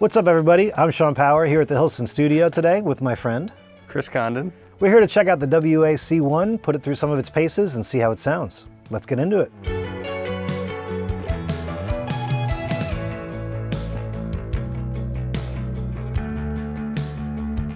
What's up, everybody? I'm Sean Power here at the Hilson Studio today with my friend Chris Condon. We're here to check out the WA-C1, put it through some of its paces, and see how it sounds. Let's get into it.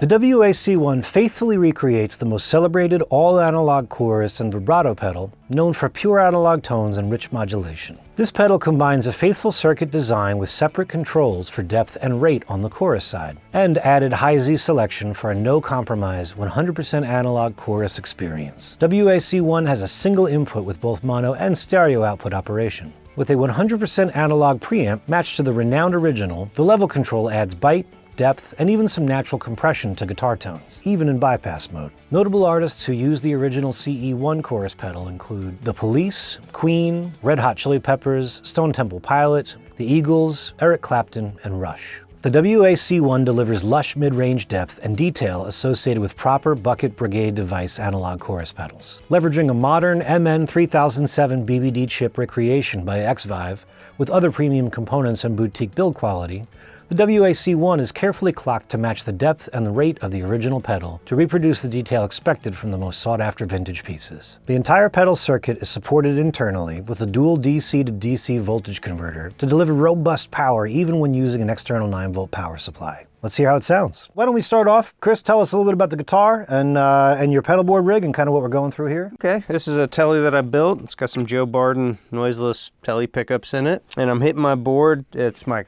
The WA-C1 faithfully recreates the most celebrated all-analog chorus and vibrato pedal, known for pure analog tones and rich modulation. This pedal combines a faithful circuit design with separate controls for depth and rate on the chorus side, and added high Z selection for a no-compromise 100% analog chorus experience. WA-C1 has a single input with both mono and stereo output operation. With a 100% analog preamp matched to the renowned original, the level control adds bite, depth, and even some natural compression to guitar tones, even in bypass mode. Notable artists who use the original CE1 chorus pedal include The Police, Queen, Red Hot Chili Peppers, Stone Temple Pilots, The Eagles, Eric Clapton, and Rush. The WA-C1 delivers lush mid-range depth and detail associated with proper Bucket Brigade device analog chorus pedals. Leveraging a modern MN3007 BBD chip recreation by Xvive with other premium components and boutique build quality, the WA-C1 is carefully clocked to match the depth and the rate of the original pedal to reproduce the detail expected from the most sought-after vintage pieces. The entire pedal circuit is supported internally with a dual DC to DC voltage converter to deliver robust power even when using an external 9-volt power supply. Let's hear how it sounds. Why don't we start off? Chris, tell us a little bit about the guitar and your pedal board rig and kind of what we're going through here. Okay, this is a Tele that I built. It's got some Joe Barden noiseless Tele pickups in it. And I'm hitting my board. It's my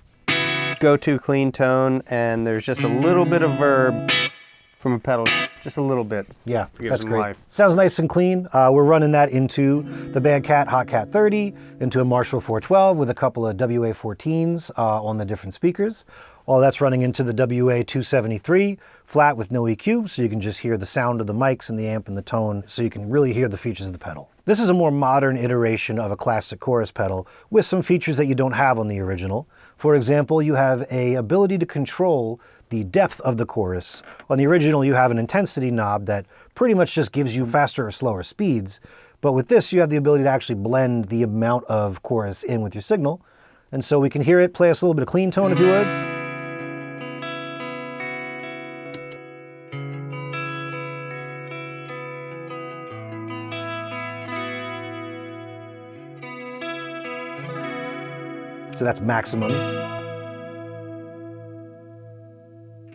go-to clean tone, and there's just a little bit of verb from a pedal, just a little bit. Yeah, that's great. Life. Sounds nice and clean. We're running that into the Bad Cat Hot Cat 30, into a Marshall 412 with a couple of WA-14s on the different speakers. All that's running into the WA-273 flat with no EQ, so you can just hear the sound of the mics and the amp and the tone, so you can really hear the features of the pedal. This is a more modern iteration of a classic chorus pedal with some features that you don't have on the original. For example, you have an ability to control the depth of the chorus. On the original, you have an intensity knob that pretty much just gives you faster or slower speeds. But with this, you have the ability to actually blend the amount of chorus in with your signal. And so we can hear it. Play us a little bit of clean tone if you would. So that's maximum.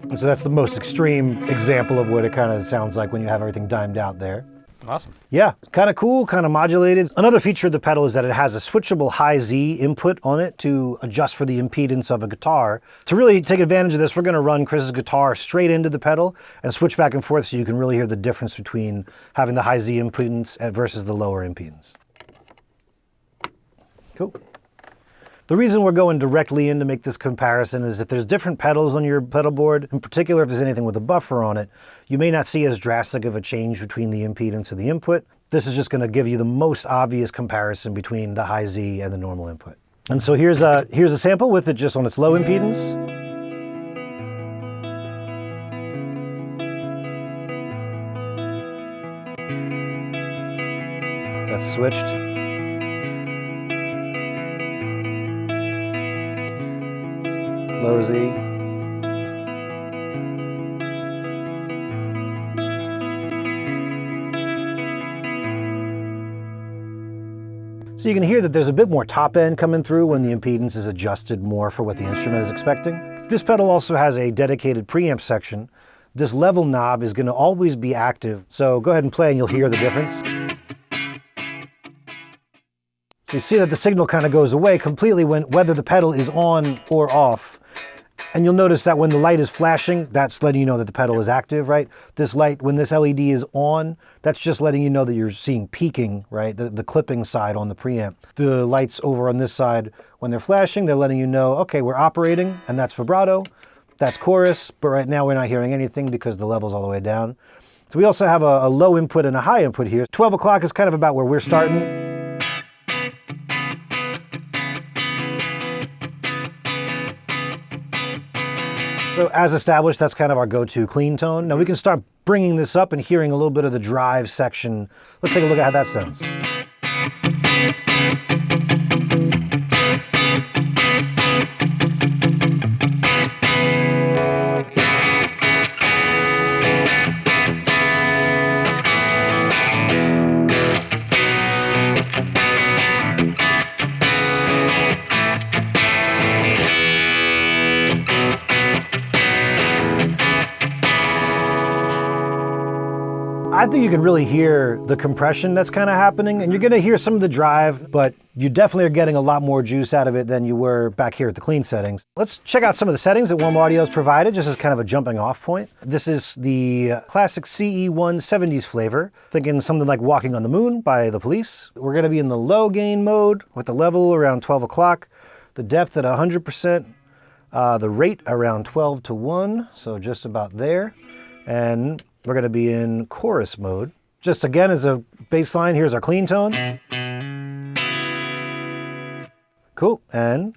And so that's the most extreme example of what it kind of sounds like when you have everything dimed out there. Awesome. Yeah, kind of cool, kind of modulated. Another feature of the pedal is that it has a switchable high Z input on it to adjust for the impedance of a guitar. To really take advantage of this, we're going to run Chris's guitar straight into the pedal and switch back and forth so you can really hear the difference between having the high Z impedance versus the lower impedance. Cool. The reason we're going directly in to make this comparison is if there's different pedals on your pedal board, in particular if there's anything with a buffer on it, you may not see as drastic of a change between the impedance and the input. This is just going to give you the most obvious comparison between the high Z and the normal input. And so here's a sample with it just on its low impedance. That's switched. Low Z. So you can hear that there's a bit more top end coming through when the impedance is adjusted more for what the instrument is expecting. This pedal also has a dedicated preamp section. This level knob is going to always be active, so go ahead and play and you'll hear the difference. So you see that the signal kind of goes away completely whether the pedal is on or off. And you'll notice that when the light is flashing, that's letting you know that the pedal is active, right? This light, when this LED is on, that's just letting you know that you're seeing peaking, right? The clipping side on the preamp. The lights over on this side, when they're flashing, they're letting you know, okay, we're operating, and that's vibrato, that's chorus, but right now we're not hearing anything because the level's all the way down. So we also have a low input and a high input here. 12 o'clock is kind of about where we're starting. So as established, that's kind of our go-to clean tone. Now we can start bringing this up and hearing a little bit of the drive section. Let's take a look at how that sounds. I think you can really hear the compression that's kind of happening, and you're gonna hear some of the drive, but you definitely are getting a lot more juice out of it than you were back here at the clean settings. Let's check out some of the settings that Warm Audio's provided, just as kind of a jumping off point. This is the classic CE1 70s flavor, thinking something like Walking on the Moon by The Police. We're gonna be in the low gain mode with the level around 12 o'clock, the depth at 100%, the rate around 12 to 1, so just about there. And we're gonna be in chorus mode. Just again, as a baseline, here's our clean tone. Cool, and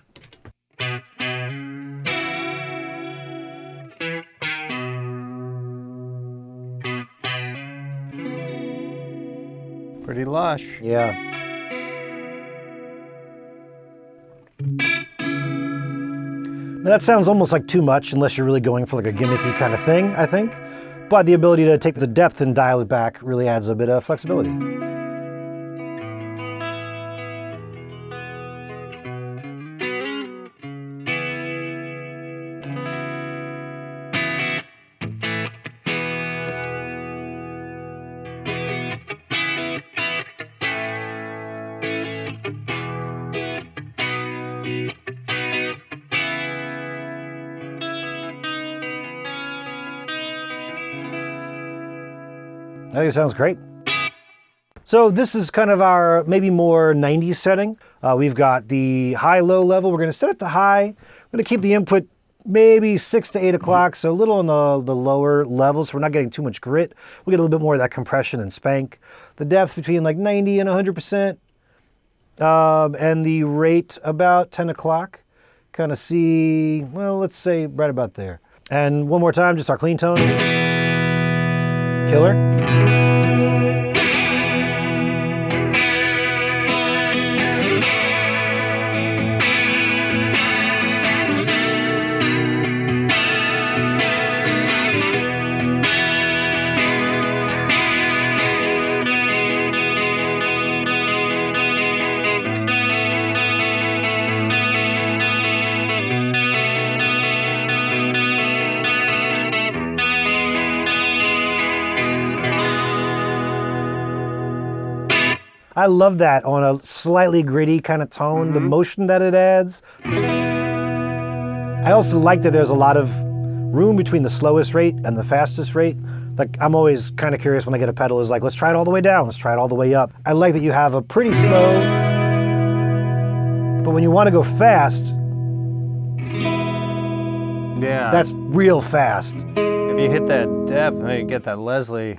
pretty lush. yeah. Now that sounds almost like too much unless you're really going for like a gimmicky kind of thing, I think. But the ability to take the depth and dial it back really adds a bit of flexibility. I think it sounds great. So this is kind of our maybe more 90s setting. We've got the high-low level. We're going to set it to high. I'm going to keep the input maybe 6 to 8 o'clock, so a little on the lower levels, so we're not getting too much grit. We'll get a little bit more of that compression and spank. The depth between like 90 and 100%, and the rate about 10 o'clock. Kind of see, well, let's say right about there. And one more time, just our clean tone. Killer. I love that on a slightly gritty kind of tone, the motion that it adds. I also like that there's a lot of room between the slowest rate and the fastest rate. Like, I'm always kind of curious when I get a pedal is like, let's try it all the way down, let's try it all the way up. I like that you have a pretty slow, but when you want to go fast, yeah, that's real fast. If you hit that depth, you get that Leslie.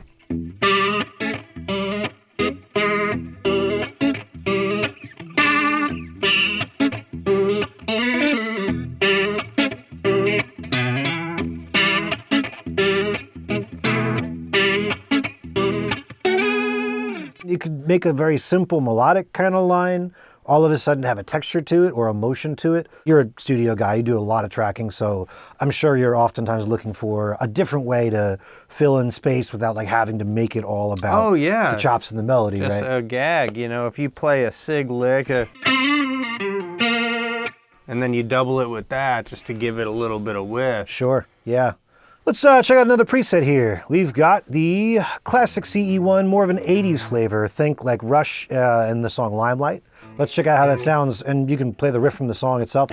You could make a very simple melodic kind of line, all of a sudden have a texture to it or a motion to it. You're a studio guy, you do a lot of tracking, so I'm sure you're oftentimes looking for a different way to fill in space without like having to make it all about the chops and the melody, just right? A gag, you know, if you play a sig lick, and then you double it with that just to give it a little bit of width. Sure, yeah. Let's check out another preset here. We've got the classic CE1, more of an 80s flavor. Think like Rush in the song Limelight. Let's check out how that sounds, and you can play the riff from the song itself.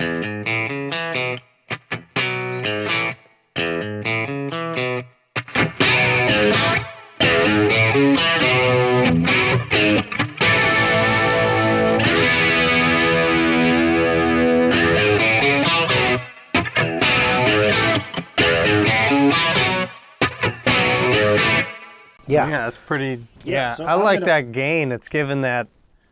Yeah, that's pretty, yeah. So I like that gain. It's given that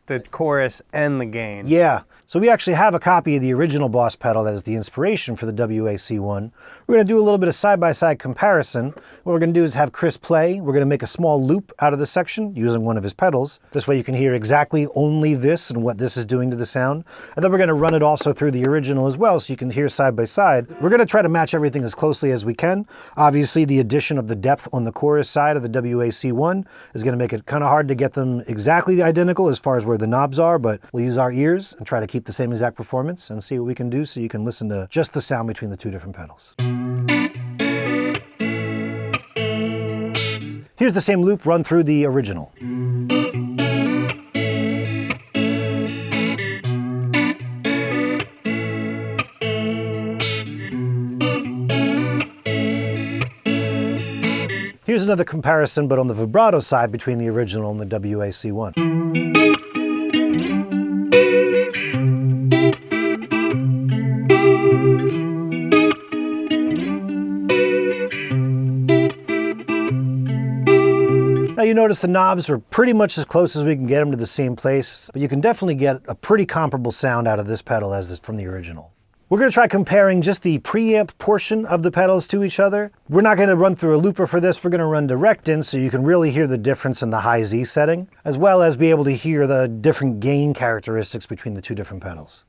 the chorus and the gain. Yeah. So we actually have a copy of the original Boss pedal that is the inspiration for the WA-C1. We're going to do a little bit of side-by-side comparison. What we're going to do is have Chris play. We're going to make a small loop out of the section using one of his pedals. This way you can hear exactly only this and what this is doing to the sound. And then we're going to run it also through the original as well so you can hear side-by-side. We're going to try to match everything as closely as we can. Obviously, the addition of the depth on the chorus side of the WA-C1 is going to make it kind of hard to get them exactly identical as far as where the knobs are, but we'll use our ears and try to keep the same exact performance and see what we can do so you can listen to just the sound between the two different pedals. Here's Here's the same loop run through the original. Here's another comparison, but on the vibrato side, between the original and the WA-C1. Now you notice the knobs are pretty much as close as we can get them to the same place, but you can definitely get a pretty comparable sound out of this pedal as this from the original. We're going to try comparing just the preamp portion of the pedals to each other. We're not going to run through a looper for this. We're going to run direct in so you can really hear the difference in the high Z setting, as well as be able to hear the different gain characteristics between the two different pedals.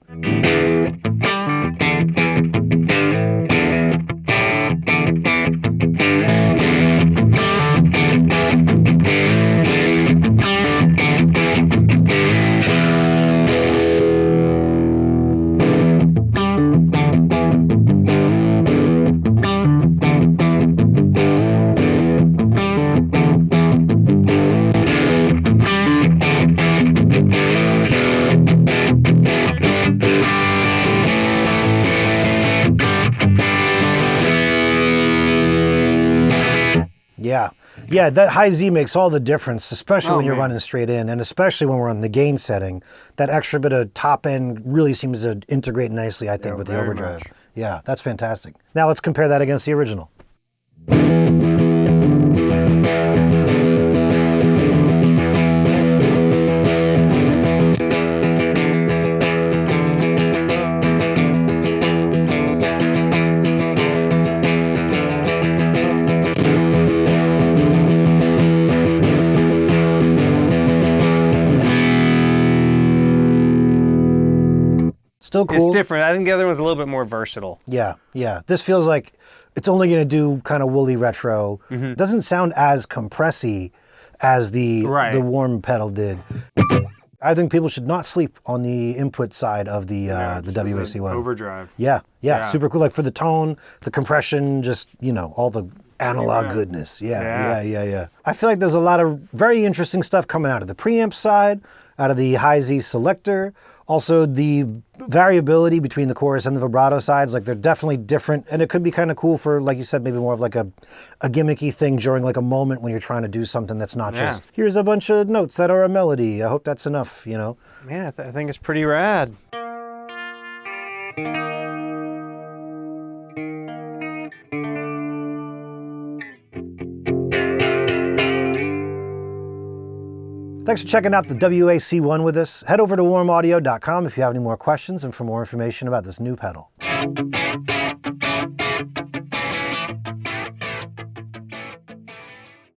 Yeah, that high Z makes all the difference, especially when you're running straight in, and especially when we're on the gain setting. That extra bit of top end really seems to integrate nicely, I think, with the overdrive. Yeah, that's fantastic. Now let's compare that against the original. Still cool. It's different. I think the other one's a little bit more versatile. Yeah. This feels like it's only going to do kind of woolly retro. It doesn't sound as compressy as the warm pedal did. I think people should not sleep on the input side of the WA-C1. Overdrive. Yeah, super cool. Like for the tone, the compression, just, you know, all the analog goodness. Yeah. I feel like there's a lot of very interesting stuff coming out of the preamp side, out of the high Z selector. Also, the variability between the chorus and the vibrato sides, like they're definitely different, and it could be kind of cool for, like you said, maybe more of like a gimmicky thing during like a moment when you're trying to do something that's not just, here's a bunch of notes that are a melody. I hope that's enough, you know? Yeah, I think it's pretty rad. Thanks for checking out the WA-C1 with us. Head over to warmaudio.com if you have any more questions and for more information about this new pedal.